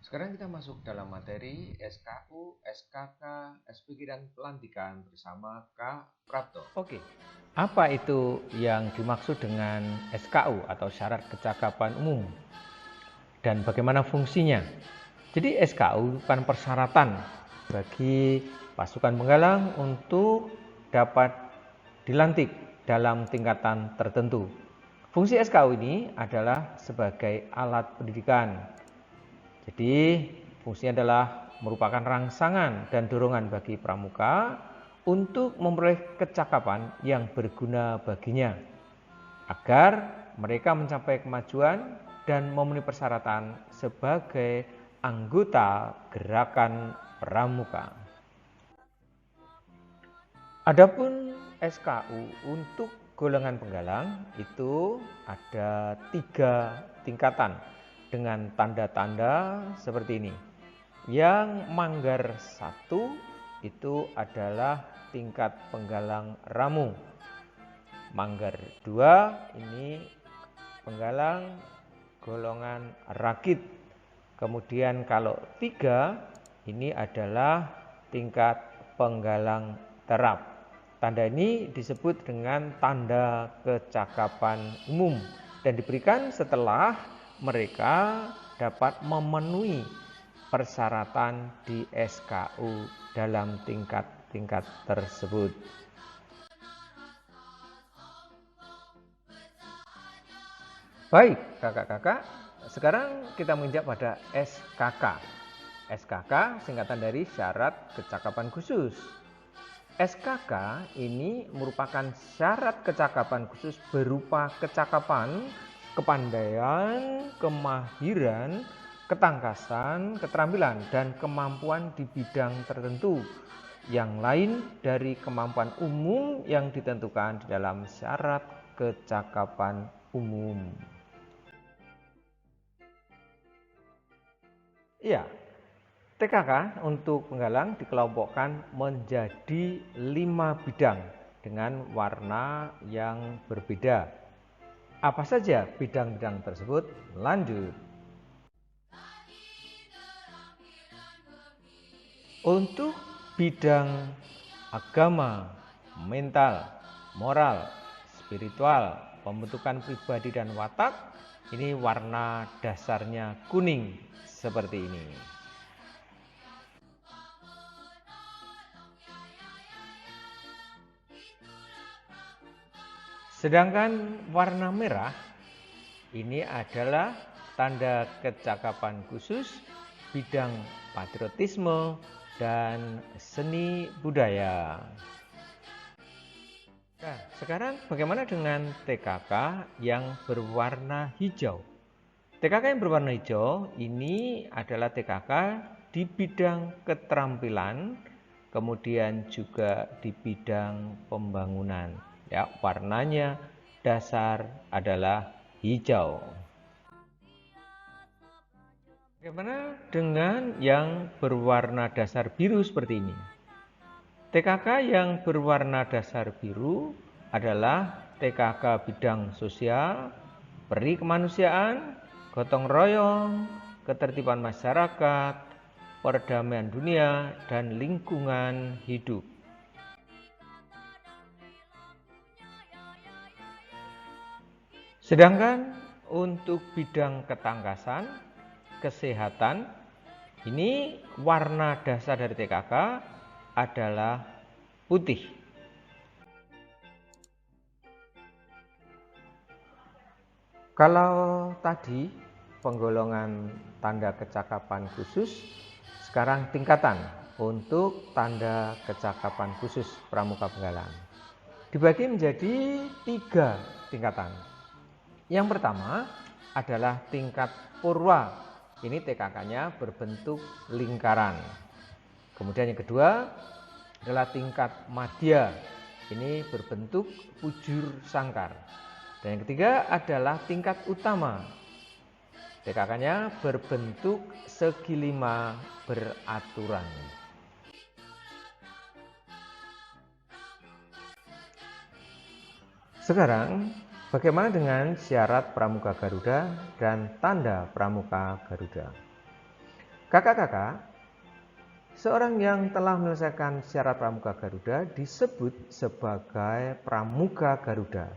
Sekarang kita masuk dalam materi SKU, SKK, SPG dan pelantikan bersama Kak Prapto. Oke, apa itu yang dimaksud dengan SKU atau syarat kecakapan umum dan bagaimana fungsinya? Jadi SKU bukan persyaratan bagi pasukan penggalang untuk dapat dilantik dalam tingkatan tertentu. Fungsi SKU ini adalah sebagai alat pendidikan. Jadi fungsinya adalah merupakan rangsangan dan dorongan bagi pramuka untuk memperoleh kecakapan yang berguna baginya agar mereka mencapai kemajuan dan memenuhi persyaratan sebagai anggota gerakan pramuka. Adapun SKU untuk golongan penggalang itu ada 3 tingkatan dengan tanda-tanda seperti ini. Yang manggar 1 itu adalah tingkat penggalang ramu. Manggar 2 ini penggalang golongan rakit. Kemudian kalau 3 ini adalah tingkat penggalang terap. Tanda ini disebut dengan tanda kecakapan umum dan diberikan setelah mereka dapat memenuhi persyaratan di SKU dalam tingkat-tingkat tersebut. Baik, kakak-kakak, sekarang kita menginjak pada SKK. SKK singkatan dari syarat kecakapan khusus. SKK ini merupakan syarat kecakapan khusus berupa kecakapan, kepandaian, kemahiran, ketangkasan, keterampilan, dan kemampuan di bidang tertentu yang lain dari kemampuan umum yang ditentukan di dalam syarat kecakapan umum. Iya, TKK untuk penggalang dikelompokkan menjadi 5 bidang dengan warna yang berbeda. Apa saja bidang-bidang tersebut? Lanjut. Untuk bidang agama, mental, moral, spiritual, pembentukan pribadi dan watak, ini warna dasarnya kuning seperti ini. Sedangkan warna merah ini adalah tanda kecakapan khusus bidang patriotisme dan seni budaya. Nah, sekarang bagaimana dengan TKK yang berwarna hijau? TKK yang berwarna hijau ini adalah TKK di bidang keterampilan, kemudian juga di bidang pembangunan. Ya, warnanya dasar adalah hijau. Bagaimana dengan yang berwarna dasar biru seperti ini? TKK yang berwarna dasar biru adalah TKK bidang sosial, peri kemanusiaan, gotong royong, ketertiban masyarakat, perdamaian dunia, dan lingkungan hidup. Sedangkan untuk bidang ketangkasan, kesehatan, ini warna dasar dari TKK adalah putih. Kalau tadi penggolongan tanda kecakapan khusus, sekarang tingkatan untuk tanda kecakapan khusus pramuka penggalang. Dibagi menjadi 3 tingkatan. Yang pertama adalah tingkat purwa. Ini TKK-nya berbentuk lingkaran. Kemudian yang kedua adalah tingkat madya. Ini berbentuk bujur sangkar. Dan yang ketiga adalah tingkat utama. TKK-nya berbentuk segi 5 beraturan. Sekarang, bagaimana dengan syarat Pramuka Garuda dan tanda Pramuka Garuda? Kakak-kakak, seorang yang telah menyelesaikan syarat pramuka Garuda disebut sebagai pramuka Garuda.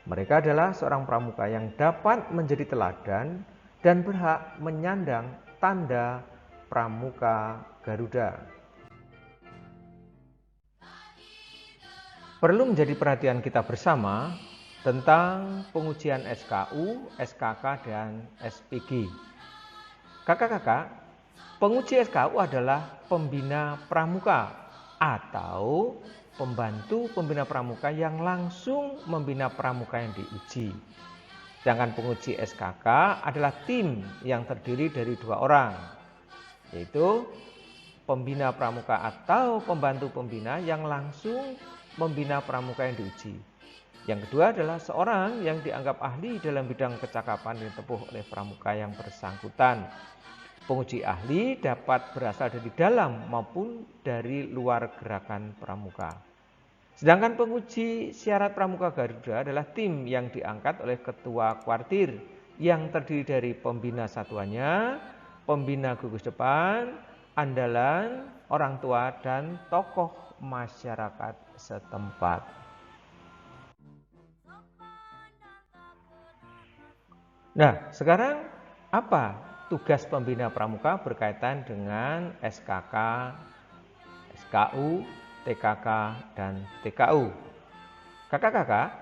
Mereka adalah seorang pramuka yang dapat menjadi teladan dan berhak menyandang tanda pramuka Garuda. Perlu menjadi perhatian kita bersama tentang pengujian SKU, SKK, dan SPG. Kakak-kakak, penguji SKU adalah pembina pramuka atau pembantu pembina pramuka yang langsung membina pramuka yang diuji. Sedangkan penguji SKK adalah tim yang terdiri dari 2 orang, yaitu pembina pramuka atau pembantu pembina yang langsung membina pramuka yang diuji. Yang kedua adalah seorang yang dianggap ahli dalam bidang kecakapan yang ditempuh oleh pramuka yang bersangkutan. Penguji ahli dapat berasal dari dalam maupun dari luar gerakan pramuka. Sedangkan penguji syarat pramuka Garuda adalah tim yang diangkat oleh ketua kuartir yang terdiri dari pembina satuannya, pembina gugus depan, andalan, orang tua, dan tokoh masyarakat setempat. Nah, sekarang apa tugas pembina pramuka berkaitan dengan SKK, SKU, TKK, dan TKU? Kakak-kakak,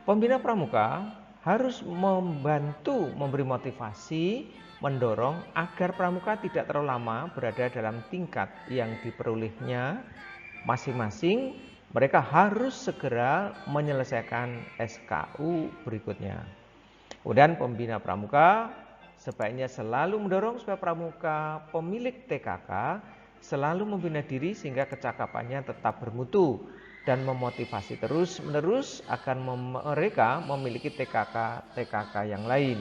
pembina pramuka harus membantu memberi motivasi, mendorong agar pramuka tidak terlalu lama berada dalam tingkat yang diperolehnya masing-masing. Mereka harus segera menyelesaikan SKU berikutnya. Kemudian pembina pramuka sebaiknya selalu mendorong supaya pramuka pemilik TKK selalu membina diri sehingga kecakapannya tetap bermutu dan memotivasi terus-menerus agar mereka memiliki TKK yang lain.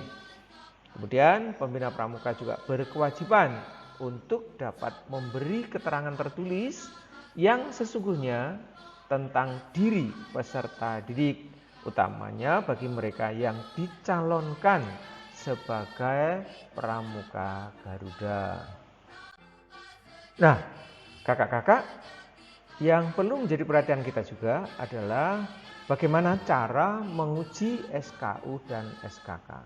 Kemudian pembina pramuka juga berkewajiban untuk dapat memberi keterangan tertulis yang sesungguhnya tentang diri peserta didik, utamanya bagi mereka yang dicalonkan sebagai pramuka Garuda. Nah, kakak-kakak, yang perlu menjadi perhatian kita juga adalah bagaimana cara menguji SKU dan SKK.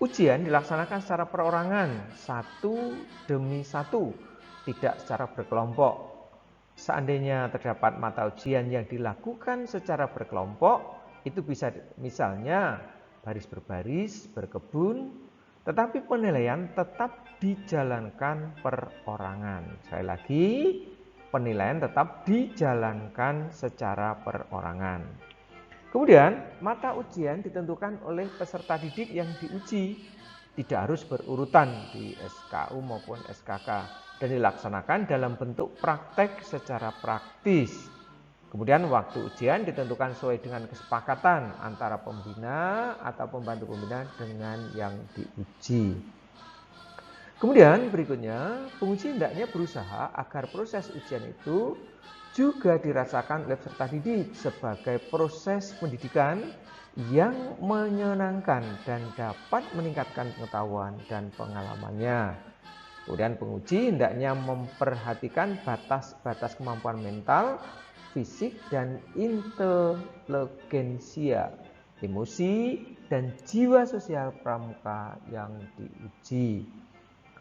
Ujian dilaksanakan secara perorangan, 1 demi 1, tidak secara berkelompok. Seandainya terdapat mata ujian yang dilakukan secara berkelompok, itu bisa misalnya baris berbaris, berkebun, tetapi penilaian tetap dijalankan perorangan. Sekali lagi, penilaian tetap dijalankan secara perorangan. Kemudian, mata ujian ditentukan oleh peserta didik yang diuji. Tidak harus berurutan di SKU maupun SKK dan dilaksanakan dalam bentuk praktek secara praktis. Kemudian waktu ujian ditentukan sesuai dengan kesepakatan antara pembina atau pembantu pembina dengan yang diuji. Kemudian berikutnya, penguji hendaknya berusaha agar proses ujian itu juga dirasakan oleh peserta didik sebagai proses pendidikan yang menyenangkan dan dapat meningkatkan pengetahuan dan pengalamannya. Kemudian penguji hendaknya memperhatikan batas-batas kemampuan mental, fisik, dan inteligensia, emosi, dan jiwa sosial pramuka yang diuji.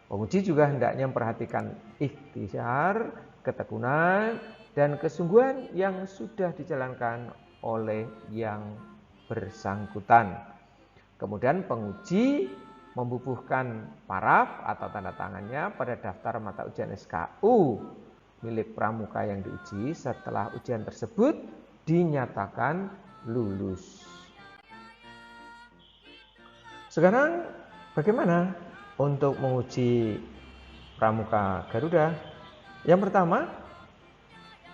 Penguji juga hendaknya memperhatikan ikhtiar, ketekunan, dan kesungguhan yang sudah dijalankan oleh yang bersangkutan. Kemudian penguji membubuhkan paraf atau tanda tangannya pada daftar mata ujian SKU milik pramuka yang diuji setelah ujian tersebut dinyatakan lulus. Sekarang bagaimana untuk menguji pramuka Garuda? Yang pertama,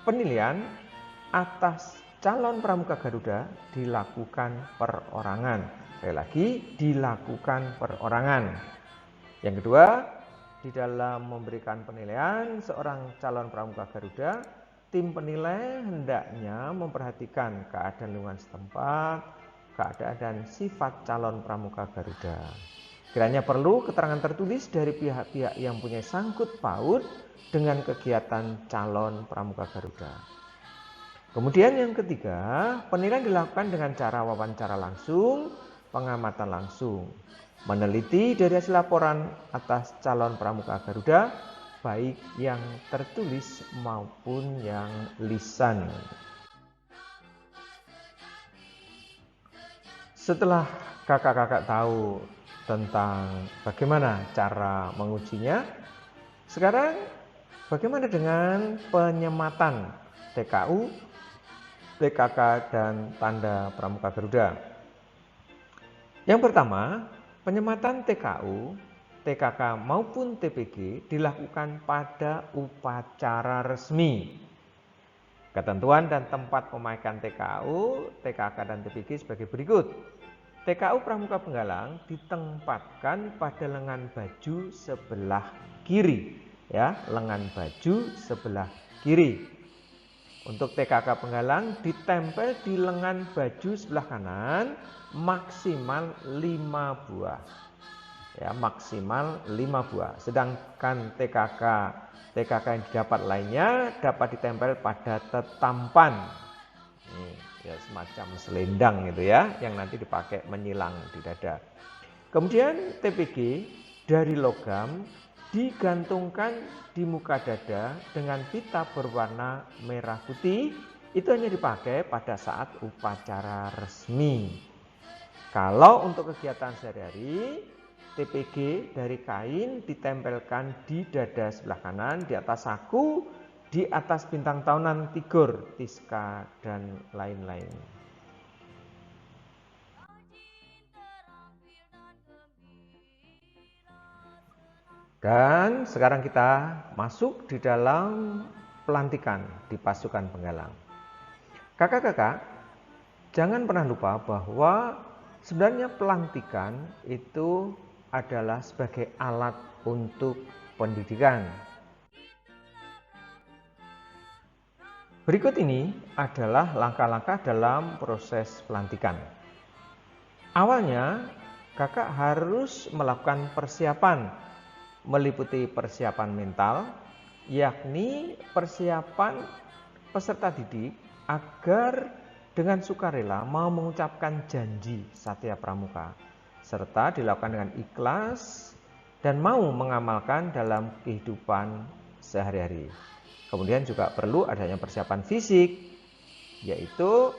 penilaian atas calon pramuka Garuda dilakukan perorangan. Sekali lagi, dilakukan perorangan. Yang kedua, di dalam memberikan penilaian seorang calon pramuka Garuda, tim penilai hendaknya memperhatikan keadaan lingkungan setempat, keadaan dan sifat calon pramuka Garuda. Sekiranya perlu keterangan tertulis dari pihak-pihak yang punya sangkut paut dengan kegiatan calon pramuka Garuda. Kemudian yang ketiga, penilaian dilakukan dengan cara wawancara langsung, pengamatan langsung, meneliti dari hasil laporan atas calon pramuka Garuda, baik yang tertulis maupun yang lisan. Setelah kakak-kakak tahu tentang bagaimana cara mengujinya, sekarang bagaimana dengan penyematan TKU, TKK, dan tanda pramuka Garuda? Yang pertama, penyematan TKU, TKK maupun TPG dilakukan pada upacara resmi. Ketentuan dan tempat pemakaian TKU, TKK, dan TPG sebagai berikut. TKU Pramuka Penggalang ditempatkan pada lengan baju sebelah kiri, ya, lengan baju sebelah kiri. Untuk TKK Penggalang ditempel di lengan baju sebelah kanan maksimal 5 buah. Ya, maksimal 5 buah. Sedangkan TKK yang didapat lainnya dapat ditempel pada tetampan. Nih, ya semacam selendang gitu ya, yang nanti dipakai menyilang di dada. Kemudian TPG dari logam digantungkan di muka dada dengan pita berwarna merah putih. Itu hanya dipakai pada saat upacara resmi. Kalau untuk kegiatan sehari-hari, TPG dari kain ditempelkan di dada sebelah kanan, di atas saku, di atas bintang tahunan, tigur, tiska, dan lain-lain. Dan sekarang kita masuk di dalam pelantikan di pasukan Penggalang. Kakak-kakak, jangan pernah lupa bahwa sebenarnya pelantikan itu adalah sebagai alat untuk pendidikan. Berikut ini adalah langkah-langkah dalam proses pelantikan. Awalnya, kakak harus melakukan persiapan, meliputi persiapan mental, yakni persiapan peserta didik agar dengan sukarela mau mengucapkan janji Satya Pramuka, serta dilakukan dengan ikhlas dan mau mengamalkan dalam kehidupan sehari-hari. Kemudian juga perlu adanya persiapan fisik, yaitu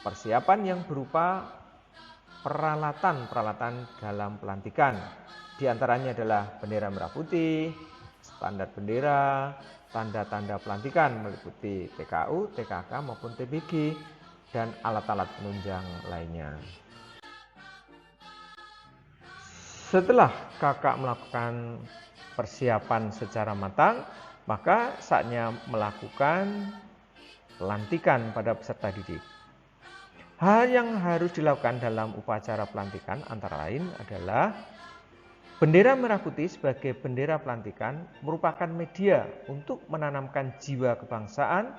persiapan yang berupa peralatan-peralatan dalam pelantikan. Di antaranya adalah bendera merah putih, standar bendera, tanda-tanda pelantikan meliputi TKU, TKK maupun TPG, dan alat-alat penunjang lainnya. Setelah kakak melakukan persiapan secara matang, maka saatnya melakukan pelantikan pada peserta didik. Hal yang harus dilakukan dalam upacara pelantikan antara lain adalah bendera merah putih sebagai bendera pelantikan merupakan media untuk menanamkan jiwa kebangsaan,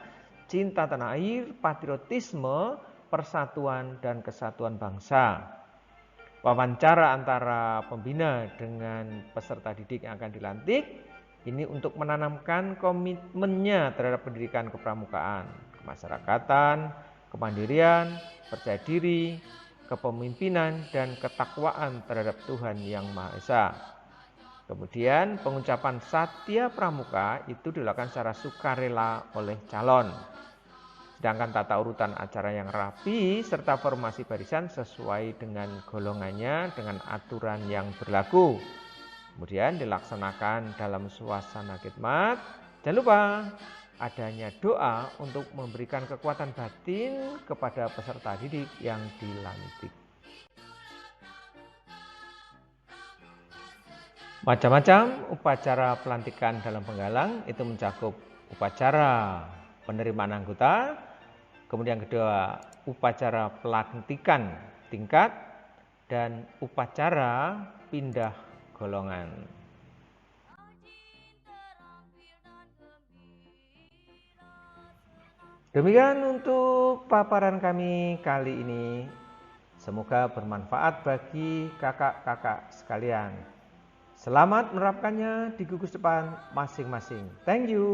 cinta tanah air, patriotisme, persatuan dan kesatuan bangsa. Wawancara antara pembina dengan peserta didik yang akan dilantik ini untuk menanamkan komitmennya terhadap pendidikan kepramukaan, kemasyarakatan, kemandirian, percaya diri, kepemimpinan, dan ketakwaan terhadap Tuhan Yang Maha Esa. Kemudian pengucapan Satya Pramuka itu dilakukan secara sukarela oleh calon. Sedangkan tata urutan acara yang rapi serta formasi barisan sesuai dengan golongannya dengan aturan yang berlaku. Kemudian dilaksanakan dalam suasana khidmat. Jangan lupa adanya doa untuk memberikan kekuatan batin kepada peserta didik yang dilantik. Macam-macam upacara pelantikan dalam Penggalang itu mencakup upacara penerimaan anggota, kemudian kedua upacara pelantikan tingkat, dan upacara pindah golongan. Demikian untuk paparan kami kali ini. Semoga bermanfaat bagi kakak-kakak sekalian. Selamat menerapkannya di gugus depan masing-masing. Thank you.